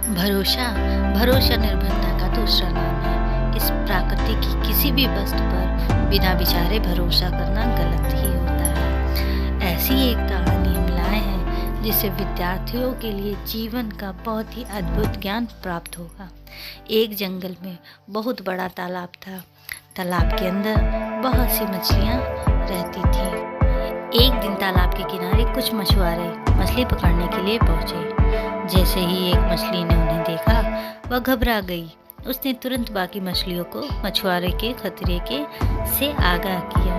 भरोसा भरोसा निर्भरता का दूसरा नाम है। इस प्रकृति की किसी भी वस्तु पर बिना विचारे भरोसा करना गलत ही होता है। ऐसी एक कहानी हम लाए हैं जिससे विद्यार्थियों के लिए जीवन का बहुत ही अद्भुत ज्ञान प्राप्त होगा। एक जंगल में बहुत बड़ा तालाब था। तालाब के अंदर बहुत सी मछलियाँ रहती थीं। एक दिन तालाब के किनारे कुछ मछुआरे मछली पकड़ने के लिए पहुंचे। जैसे ही एक मछली ने उन्हें देखा, वह घबरा गई। उसने तुरंत बाकी मछलियों को मछुआरे के खतरे से आगाह किया।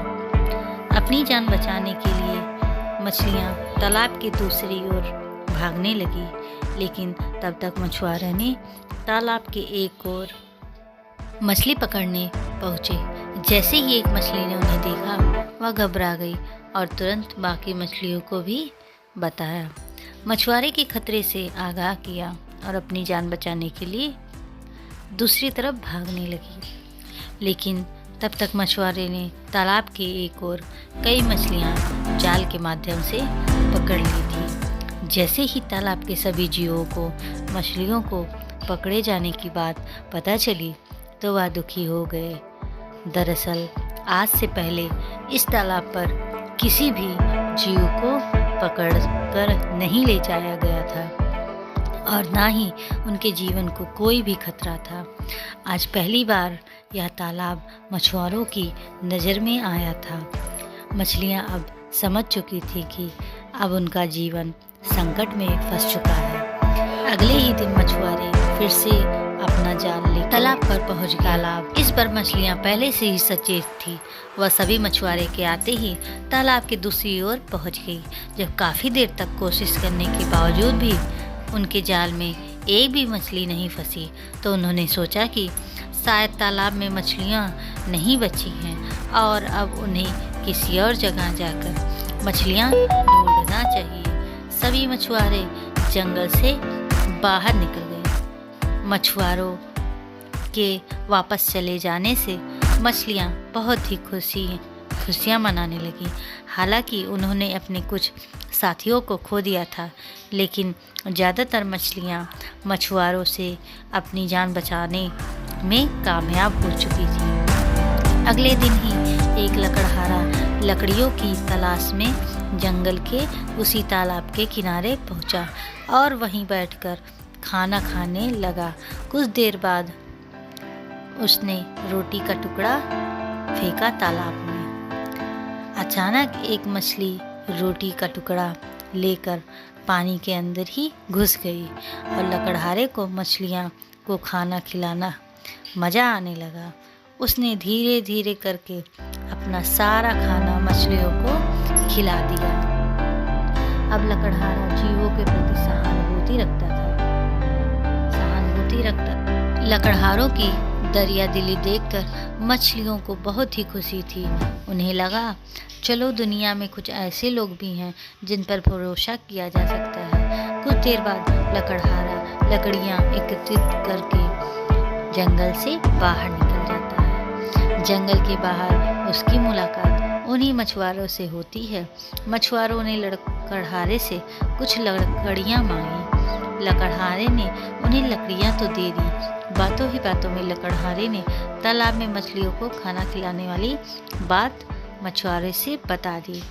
अपनी जान बचाने के लिए मछलियां तालाब की दूसरी ओर भागने लगी, लेकिन तब तक मछुआरे ने तालाब के एक ओर मछली पकड़ने पहुंचे। जैसे ही एक मछली ने उन्हें देखा, वह घबरा गई और तुरंत बाकी मछलियों को भी बताया, मछुआरे के खतरे से आगाह किया और अपनी जान बचाने के लिए दूसरी तरफ भागने लगी। लेकिन तब तक मछुआरे ने तालाब के एक ओर कई मछलियां जाल के माध्यम से पकड़ ली थी। जैसे ही तालाब के सभी जीवों को मछलियों को पकड़े जाने की बात पता चली, तो वह दुखी हो गए। दरअसल आज से पहले इस तालाब पर किसी भी जीव को पकड़ कर नहीं ले जाया गया था और ना ही उनके जीवन को कोई भी खतरा था। आज पहली बार यह तालाब मछुआरों की नज़र में आया था। मछलियां अब समझ चुकी थी कि अब उनका जीवन संकट में फंस चुका है। अगले ही दिन मछुआरे फिर से अपना जाल ले तालाब पर पहुंच गए। तालाब इस पर मछलियां पहले से ही सचेत थी। वह सभी मछुआरे के आते ही तालाब की दूसरी ओर पहुंच गई। जब काफ़ी देर तक कोशिश करने के बावजूद भी उनके जाल में एक भी मछली नहीं फंसी, तो उन्होंने सोचा कि शायद तालाब में मछलियां नहीं बची हैं और अब उन्हें किसी और जगह जाकर मछलियां ढूंढना चाहिए। सभी मछुआरे जंगल से बाहर निकल गए। मछुआरों के वापस चले जाने से मछलियां बहुत ही खुशियां मनाने लगी। हालांकि उन्होंने अपने कुछ साथियों को खो दिया था, लेकिन ज़्यादातर मछलियां मछुआरों से अपनी जान बचाने में कामयाब हो चुकी थी। अगले दिन ही एक लकड़हारा लकड़ियों की तलाश में जंगल के उसी तालाब के किनारे पहुंचा और वहीं बैठकर खाना खाने लगा। कुछ देर बाद उसने रोटी का टुकड़ा फेंका तालाब में। अचानक एक मछली रोटी का टुकड़ा लेकर पानी के अंदर ही घुस गई और लकड़हारे को मछलियां को खाना खिलाना मज़ा आने लगा। उसने धीरे धीरे करके अपना सारा खाना मछलियों को खिला दिया। अब लकड़हारा जीवों के प्रति सहानुभूति रखता। लकड़हारों की दरिया दिली देखकर मछलियों को बहुत ही खुशी थी। उन्हें लगा, चलो दुनिया में कुछ ऐसे लोग भी हैं जिन पर भरोसा किया जा सकता है। कुछ देर बाद लकड़हारा लकड़ियां एकत्रित करके जंगल से बाहर निकल जाता है। जंगल के बाहर उसकी मुलाकात उन्हीं मछुआरों से होती है। मछुआरों ने लकड़हारे से कुछ लकड़ियां मांगी। लकड़हारे ने उन्हें लकड़ियां तो दे दी। बातों ही बातों में लकड़हारे ने तालाब में मछलियों को खाना खिलाने वाली बात मछुआरे से बता दी।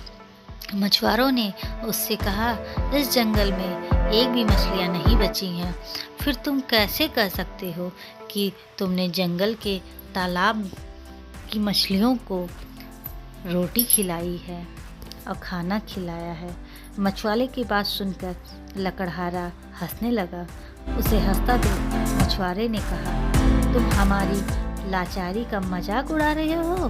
मछुआरों ने उससे कहा, इस जंगल में एक भी मछलियां नहीं बची हैं। फिर तुम कैसे कह सकते हो कि तुमने जंगल के तालाब की मछलियों को रोटी खिलाई है और खाना खिलाया है। मछुआरे की बात सुनकर लकड़हारा हंसने लगा। उसे हंसता देख मछुआरे ने कहा, तुम हमारी लाचारी का मजाक उड़ा रहे हो?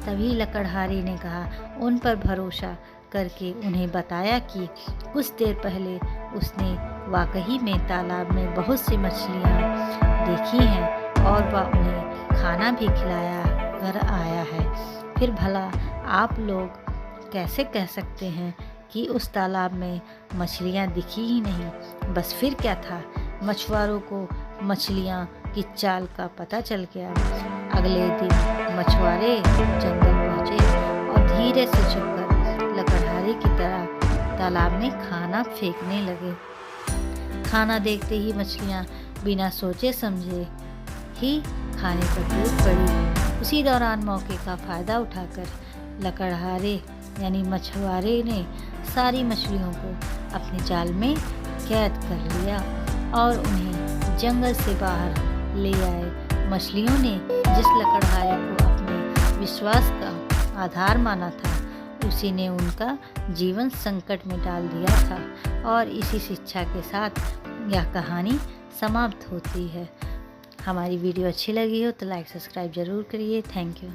तभी लकड़हारे ने कहा, उन पर भरोसा करके उन्हें बताया कि कुछ देर पहले उसने वाकई में तालाब में बहुत सी मछलियाँ देखी हैं और वह उन्हें खाना भी खिलाया कर आया है। फिर भला आप लोग कैसे कह सकते हैं कि उस तालाब में मछलियाँ दिखी ही नहीं? बस फिर क्या था, मछुआरों को मछलियाँ की चाल का पता चल गया। अगले दिन मछुआरे जंगल पहुँचे और धीरे से छुपकर लकड़हारे की तरह तालाब में खाना फेंकने लगे। खाना देखते ही मछलियाँ बिना सोचे समझे ही खाने पर टूट पड़ी। उसी दौरान मौके का फ़ायदा उठाकर लकड़हारे यानी मछुआरे ने सारी मछलियों को अपने जाल में कैद कर लिया और उन्हें जंगल से बाहर ले आए। मछलियों ने जिस लकड़हारे को अपने विश्वास का आधार माना था, उसी ने उनका जीवन संकट में डाल दिया था। और इसी शिक्षा के साथ यह कहानी समाप्त होती है। हमारी वीडियो अच्छी लगी हो तो लाइक सब्सक्राइब ज़रूर करिए। Thank you.